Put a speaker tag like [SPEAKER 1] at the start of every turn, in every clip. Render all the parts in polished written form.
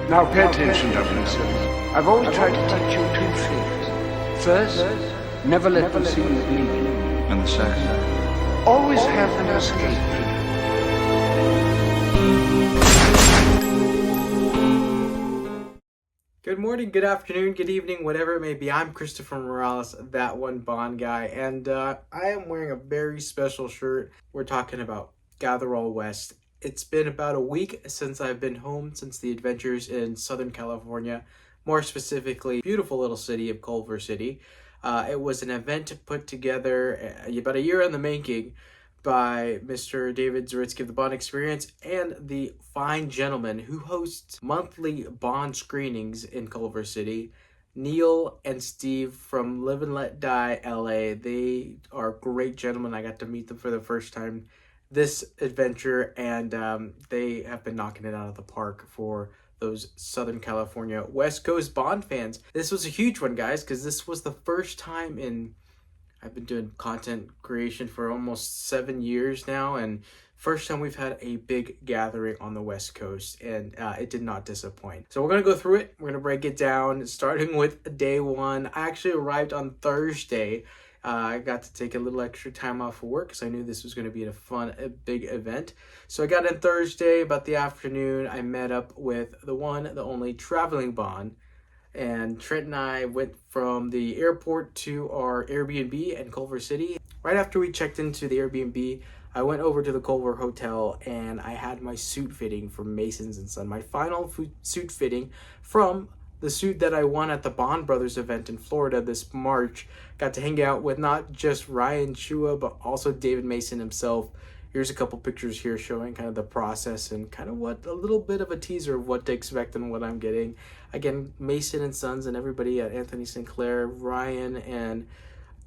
[SPEAKER 1] Now pay attention, 007. I've always tried to teach you two things. First, never let them see you bleeding.
[SPEAKER 2] And the second?
[SPEAKER 1] Always have them escape.
[SPEAKER 3] Good morning, good afternoon, good evening, whatever it may be. I'm Christopher Morales, that one Bond guy, and I am wearing a very special shirt. We're talking about Gatherall West. It's been about a week since I've been home since the adventures in Southern California, more specifically, beautiful little city of Culver City. It was an event put together about a year in the making by Mr. David Zaritsky of the Bond Experience and the fine gentleman who hosts monthly Bond screenings in Culver City, Neil and Steve from Live and Let Die LA. They are great gentlemen. I got to meet them for the first time this adventure, and they have been knocking it out of the park for those Southern California West Coast Bond fans. This was a huge one, guys, because this was the first time I've been doing content creation for almost 7 years now, and first time we've had a big gathering on the West Coast, and it did not disappoint. So we're going to go through it. We're going to break it down, starting with day one. I actually arrived on Thursday. I got to take a little extra time off of work because I knew this was going to be a big event. So I got in Thursday about the afternoon. I met up with the one, the only traveling Bond. And Trent and I went from the airport to our Airbnb in Culver City. Right after we checked into the Airbnb, I went over to the Culver Hotel and I had my suit fitting from Masons & Son. My final suit fitting from the suit that I won at the Bond Brothers event in Florida this March. Got to hang out with not just Ryan Chua, but also David Mason himself. Here's a couple pictures here showing kind of the process and kind of a little bit of a teaser of what to expect and what I'm getting. Again, Mason & Sons and everybody at Anthony Sinclair, Ryan and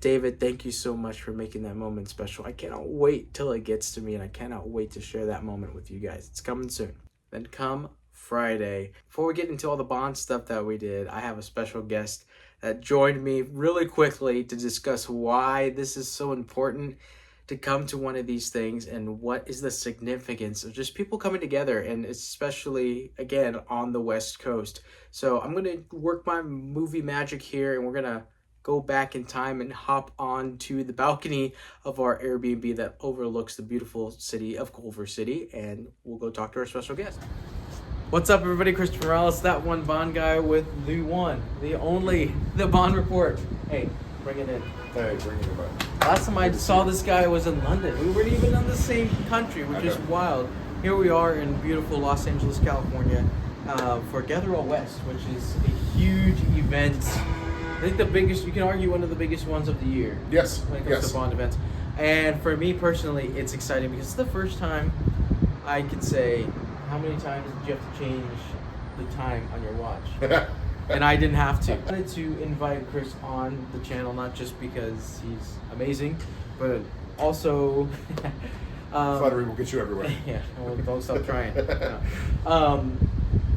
[SPEAKER 3] David, thank you so much for making that moment special. I cannot wait till it gets to me, and I cannot wait to share that moment with you guys. It's coming soon. Then come Friday. Before we get into all the Bond stuff that we did, I have a special guest that joined me really quickly to discuss why this is so important to come to one of these things and what is the significance of just people coming together, and especially, again, on the West Coast. So I'm going to work my movie magic here, and we're going to go back in time and hop on to the balcony of our Airbnb that overlooks the beautiful city of Culver City, and we'll go talk to our special guest. What's up, everybody? Christopher Morales, that one Bond guy with the one, the only, the Bond Report. Hey, bring it in.
[SPEAKER 4] Hey, bring it in.
[SPEAKER 3] Last time I saw this guy was in London. We weren't even in the same country, which is wild. Here we are in beautiful Los Angeles, California, for Gatherall West, which is a huge event. I think the biggest, you can argue one of the biggest ones of the year.
[SPEAKER 4] Yes.
[SPEAKER 3] When it comes to Bond events. And for me personally, it's exciting because it's the first time I could say, how many times did you have to change the time on your watch? And I didn't have to. I wanted to invite Chris on the channel, not just because he's amazing, but also...
[SPEAKER 4] Flattery will get you everywhere.
[SPEAKER 3] Yeah, well, don't stop trying.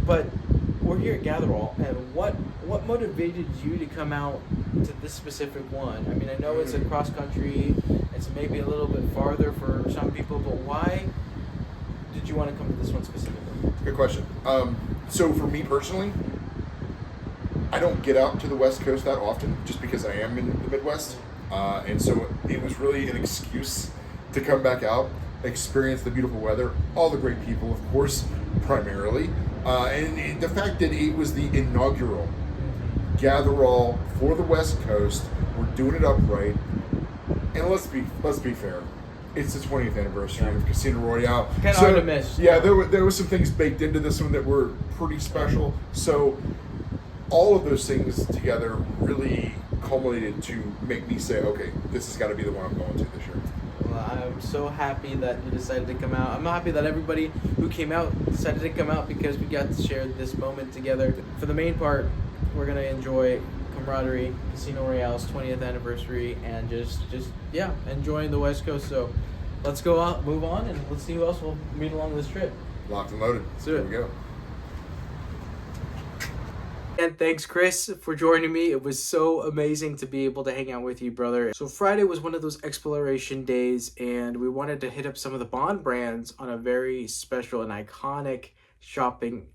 [SPEAKER 3] But we're here at Gatherall, and what motivated you to come out to this specific one? I mean, I know it's a cross-country, it's maybe a little bit farther for some people, but why did you want to come to this one specifically?
[SPEAKER 4] Good question. So for me personally, I don't get out to the West Coast that often just because I am in the Midwest. And so it was really an excuse to come back out, experience the beautiful weather, all the great people, of course, primarily. And the fact that it was the inaugural Gatherall for the West Coast, we're doing it upright. And let's be fair. It's the 20th anniversary of Casino Royale.
[SPEAKER 3] Kind of hard to miss.
[SPEAKER 4] Yeah, there were some things baked into this one that were pretty special. So all of those things together really culminated to make me say, okay, this has got to be the one I'm going to this year.
[SPEAKER 3] Well, I'm so happy that you decided to come out. I'm happy that everybody who came out decided to come out because we got to share this moment together. For the main part, we're going to enjoy camaraderie, Casino Royale's 20th anniversary, and just enjoying the West Coast. So let's go out, move on, and let's see who else we'll meet along this trip.
[SPEAKER 4] Locked and loaded. Here we go.
[SPEAKER 3] And thanks, Chris, for joining me. It was so amazing to be able to hang out with you, brother. So Friday was one of those exploration days, and we wanted to hit up some of the Bond brands on a very special and iconic shopping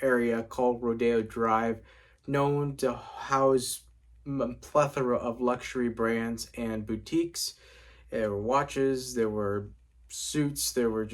[SPEAKER 3] area called Rodeo Drive, known to house a plethora of luxury brands and boutiques. There were watches, there were suits, there were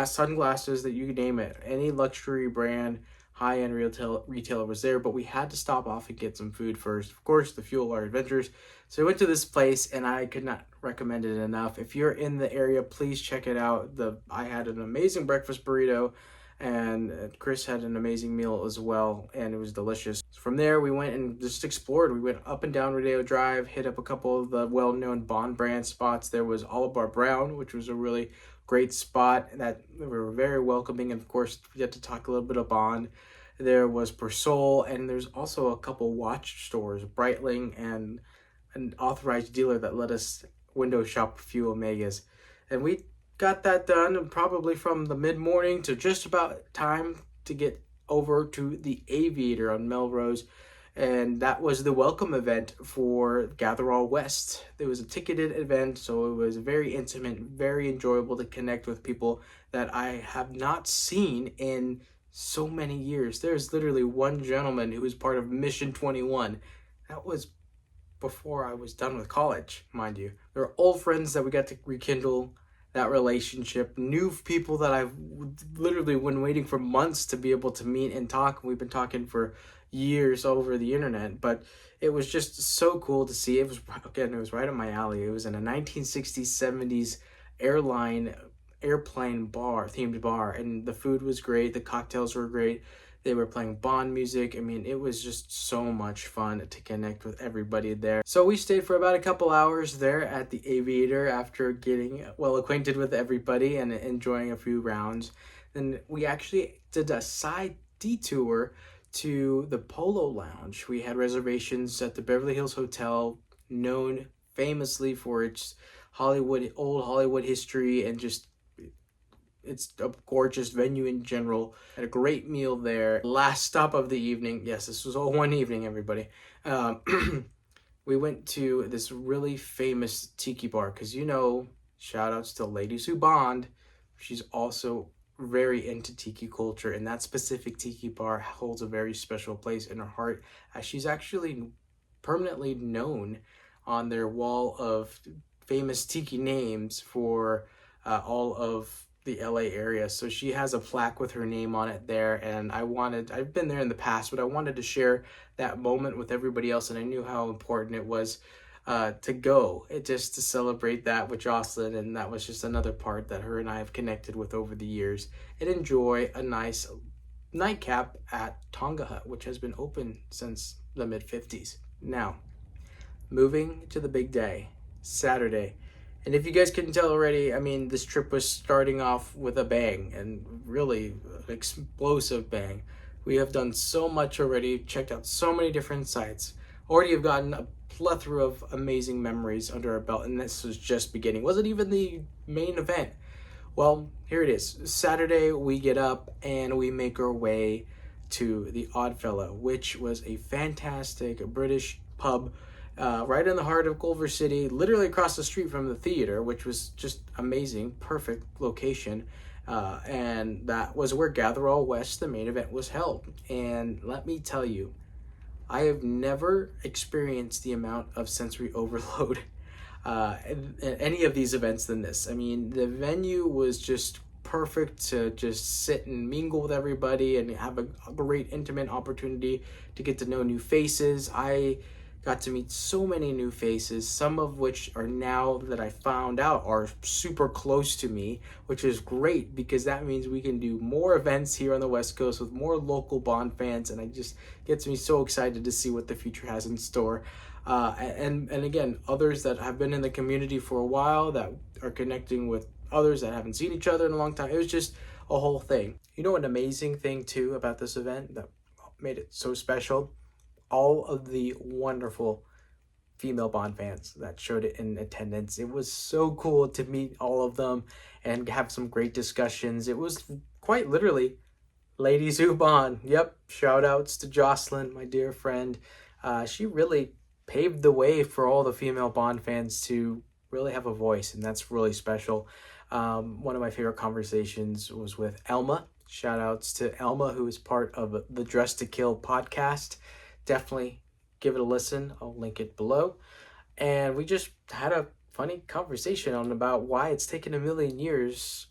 [SPEAKER 3] sunglasses, that you name it. Any luxury brand, high-end retailer was there, but we had to stop off and get some food first. Of course, to fuel our adventures. So we went to this place, and I could not recommend it enough. If you're in the area, please check it out. I had an amazing breakfast burrito, and Chris had an amazing meal as well, and it was delicious. From there, we went and just explored. We went up and down Rodeo Drive, hit up a couple of the well-known Bond brand spots. There was Olive Bar Brown, which was a really great spot that we were very welcoming, and of course, we had to talk a little bit of Bond. There was Persol, and there's also a couple watch stores, Breitling and an authorized dealer that let us window shop a few Omegas. And we got that done, and probably from the mid-morning to just about time to get over to the Aviator on Melrose, and that was the welcome event for Gatherall West. It was a ticketed event, so it was very intimate, very enjoyable to connect with people that I have not seen in so many years. There's literally one gentleman who was part of Mission 21. That was before I was done with college, mind you. There were old friends that we got to rekindle that relationship, new people that I've literally been waiting for months to be able to meet and talk. We've been talking for years over the internet, but it was just so cool to see. It was right up my alley. It was in a 1960s, 70s airplane themed bar, and the food was great. The cocktails were great. They were playing Bond music. I mean, it was just so much fun to connect with everybody there. So we stayed for about a couple hours there at the Aviator after getting well acquainted with everybody and enjoying a few rounds. Then we actually did a side detour to the Polo Lounge. We had reservations at the Beverly Hills Hotel, known famously for its old Hollywood history, and just it's a gorgeous venue in general. Had a great meal there. Last stop of the evening. Yes, this was all one evening, everybody. We went to this really famous tiki bar because, shout outs to Ladies Who Bond. She's also very into tiki culture, and that specific tiki bar holds a very special place in her heart, as she's actually permanently known on their wall of famous tiki names for all of the LA area. So she has a plaque with her name on it there, and I've been there in the past, but I wanted to share that moment with everybody else, and I knew how important it was to go, just to celebrate that with Jocelyn, and that was just another part that her and I have connected with over the years, and enjoy a nice nightcap at Tonga Hut, which has been open since the mid-50s. Now, moving to the big day, Saturday. And if you guys couldn't tell already, I mean, this trip was starting off with a bang, and really an explosive bang. We have done so much already, checked out so many different sites, already have gotten a plethora of amazing memories under our belt, and this was just beginning. Wasn't even the main event. Well, here it is. Saturday, we get up and we make our way to the Oddfellow, which was a fantastic British pub right in the heart of Culver City, literally across the street from the theater, which was just amazing, perfect location. And that was where Gatherall West, the main event, was held. And let me tell you, I have never experienced the amount of sensory overload in any of these events than this. I mean, the venue was just perfect to just sit and mingle with everybody and have a great intimate opportunity to get to know new faces. I got to meet so many new faces, some of which are now that I found out are super close to me, which is great because that means we can do more events here on the West Coast with more local Bond fans, and it just gets me so excited to see what the future has in store. And again, others that have been in the community for a while that are connecting with others that haven't seen each other in a long time. It was just a whole thing. You know, an amazing thing too about this event that made it so special? All of the wonderful female Bond fans that showed it in attendance. It was so cool to meet all of them and have some great discussions. It was quite literally Ladies Who Bond. Yep, shout outs to Jocelyn, my dear friend. She really paved the way for all the female Bond fans to really have a voice, and that's really special. One of my favorite conversations was with Elma, Shout outs to Elma, who is part of the Dress to Kill podcast. Definitely give it a listen. I'll link it below. And we just had a funny conversation on about why it's taken a million years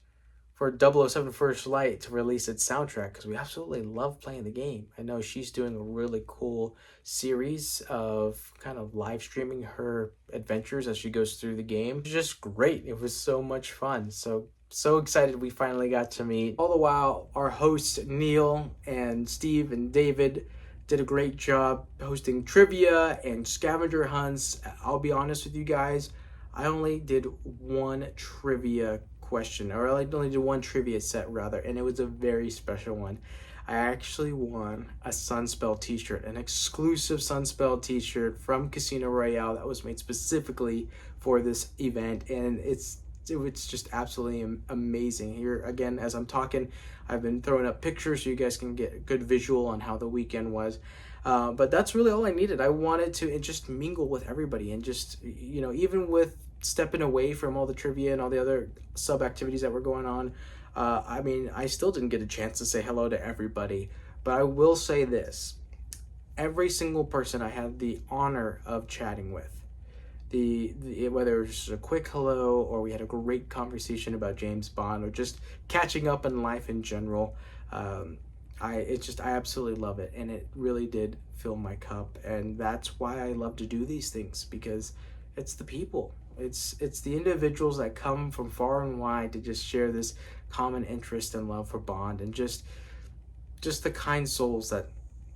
[SPEAKER 3] for 007 First Light to release its soundtrack, because we absolutely love playing the game. I know she's doing a really cool series of kind of live streaming her adventures as she goes through the game. It was just great. It was so much fun. So excited we finally got to meet. All the while, our hosts Neil and Steve and David did a great job hosting trivia and scavenger hunts. I'll be honest with you guys, I only did one trivia question, or I only did one trivia set rather, and it was a very special one. I actually won a Sunspell t-shirt, an exclusive Sunspell t-shirt from Casino Royale that was made specifically for this event, and it's just absolutely amazing. Here again, as I'm talking, I've been throwing up pictures so you guys can get a good visual on how the weekend was. But that's really all I needed. I wanted to just mingle with everybody, and just, you know, even with stepping away from all the trivia and all the other sub activities that were going on, I mean, I still didn't get a chance to say hello to everybody. But I will say this: every single person I had the honor of chatting with, whether it was a quick hello or we had a great conversation about James Bond or just catching up in life in general, I absolutely love it, and it really did fill my cup. And that's why I love to do these things, because it's the people, it's the individuals that come from far and wide to just share this common interest and love for Bond, and just the kind souls that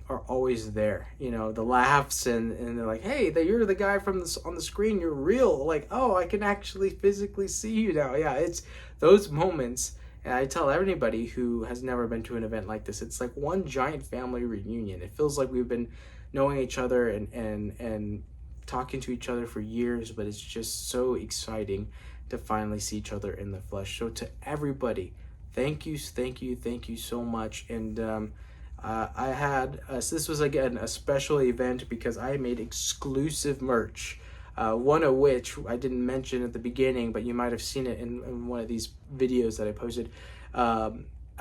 [SPEAKER 3] are always there, you know, the laughs, and they're like, hey, you're the guy from this on the screen, you're real, like, oh, I can actually physically see you now. Yeah, it's those moments. And I tell everybody who has never been to an event like this, it's like one giant family reunion. It feels like we've been knowing each other and talking to each other for years, but it's just so exciting to finally see each other in the flesh. So to everybody, thank you so much. And I had so this was again a special event because I made exclusive merch, one of which I didn't mention at the beginning, but you might have seen it in one of these videos that I posted.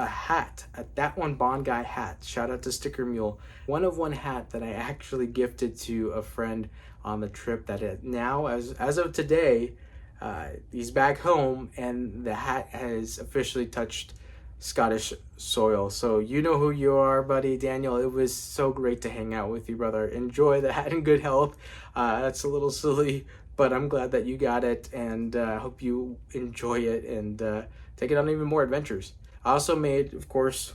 [SPEAKER 3] A hat, that one Bond guy hat. Shout out to Sticker Mule. One hat that I actually gifted to a friend on the trip. That now, as of today, he's back home, and the hat has officially touched Scottish soil. So you know who you are, buddy. Daniel, it was so great to hang out with you, brother. Enjoy the hat in good health. That's a little silly, but I'm glad that you got it, and hope you enjoy it and take it on even more adventures. I also made, of course,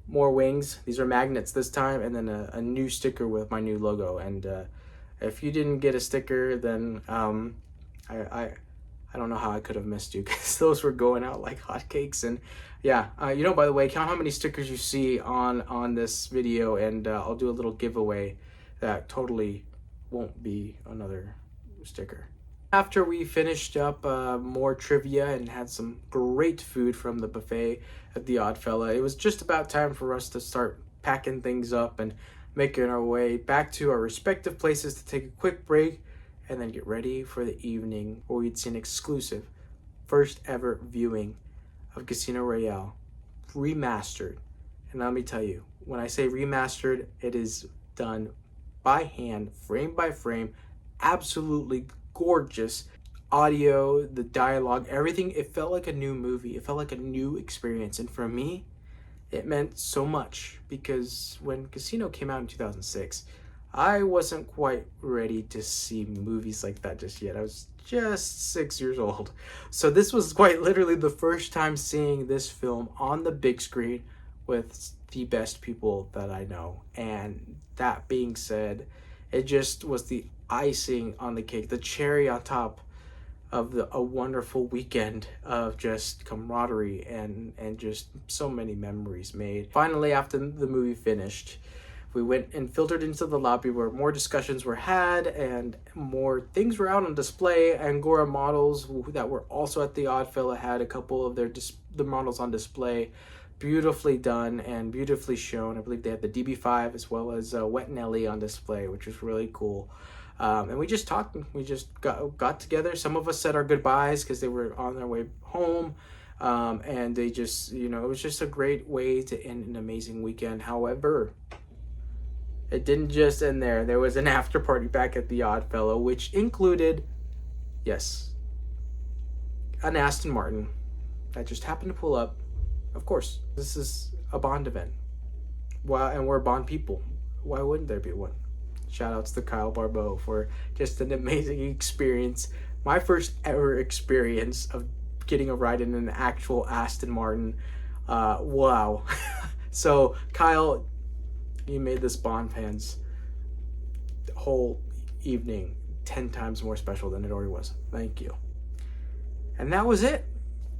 [SPEAKER 3] more wings. These are magnets this time, and then a new sticker with my new logo. And if you didn't get a sticker, then I don't know how I could have missed you, because those were going out like hotcakes. And yeah, you know, by the way, count how many stickers you see on this video, and I'll do a little giveaway that totally won't be another sticker. After we finished up more trivia and had some great food from the buffet at the Oddfella, it was just about time for us to start packing things up and making our way back to our respective places to take a quick break and then get ready for the evening where we'd see an exclusive first ever viewing of Casino Royale remastered. And let me tell you, when I say remastered, it is done by hand, frame by frame, absolutely gorgeous audio, the dialogue, everything. It felt like a new movie. It felt like a new experience. And for me, it meant so much, because when Casino came out in 2006, I wasn't quite ready to see movies like that just yet. I was just 6 years old. So this was quite literally the first time seeing this film on the big screen with the best people that I know. And that being said, it just was the icing on the cake, the cherry on top of a wonderful weekend of just camaraderie and just so many memories made. Finally, after the movie finished, we went and filtered into the lobby where more discussions were had and more things were out on display. Angora models that were also at the Oddfella had a couple of the models on display, beautifully done and beautifully shown. I believe they had the DB5 as well as Wet Nelly on display, which was really cool. And we just talked. We just got together. Some of us said our goodbyes because they were on their way home. And they just, it was just a great way to end an amazing weekend. However, it didn't just end there. There was an after party back at the Oddfellow, which included, yes, an Aston Martin that just happened to pull up. Of course, this is a Bond event. Well, and we're Bond people. Why wouldn't there be one? Shout outs to Kyle Barbeau for just an amazing experience. My first ever experience of getting a ride in an actual Aston Martin. Wow. So, Kyle, you made this Bond fans whole evening 10 times more special than it already was. Thank you. And that was it.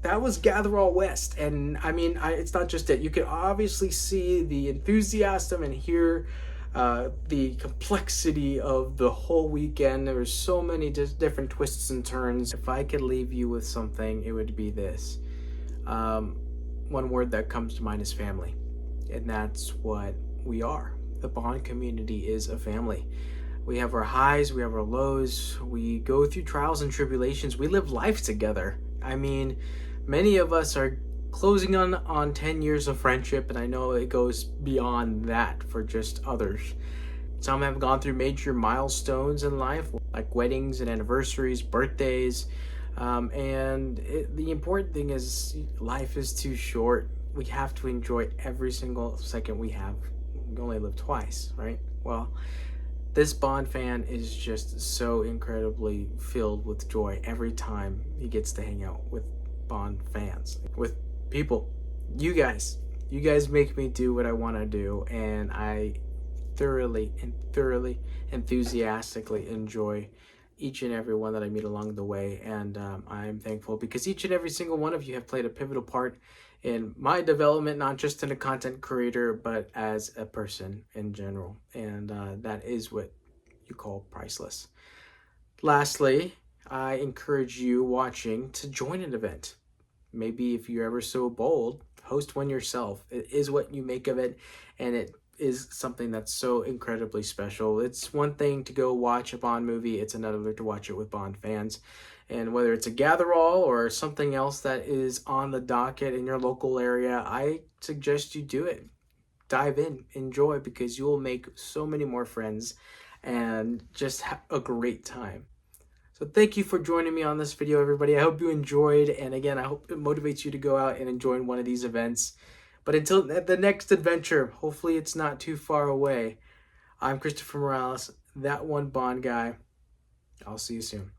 [SPEAKER 3] That was Gatherall West. And I mean, it's not just it. You can obviously see the enthusiasm and hear the complexity of the whole weekend. There were so many different twists and turns. If I could leave you with something, it would be this. One word that comes to mind is family. And that's what we are. The Bond community is a family. We have our highs, we have our lows, we go through trials and tribulations, we live life together. I mean, many of us are closing on 10 years of friendship, and I know it goes beyond that for just others. Some have gone through major milestones in life, like weddings and anniversaries, birthdays, the important thing is life is too short. We have to enjoy every single second we have. We only live twice, right? Well, this Bond fan is just so incredibly filled with joy every time he gets to hang out with Bond fans, with people. You guys make me do what I want to do, and I thoroughly enthusiastically enjoy each and every one that I meet along the way. And I'm thankful because each and every single one of you have played a pivotal part in my development, not just in a content creator, but as a person in general. And that is what you call priceless. Lastly, I encourage you watching to join an event. Maybe if you're ever so bold, host one yourself. It is what you make of it, and it is something that's so incredibly special. It's one thing to go watch a Bond movie, it's another to watch it with Bond fans. And whether it's a Gatherall or something else that is on the docket in your local area, I suggest you do it. Dive in, enjoy, because you will make so many more friends and just have a great time. So thank you for joining me on this video, everybody. I hope you enjoyed, and again, I hope it motivates you to go out and enjoy one of these events. But until the next adventure, hopefully it's not too far away, I'm Christopher Morales, that one Bond guy. I'll see you soon.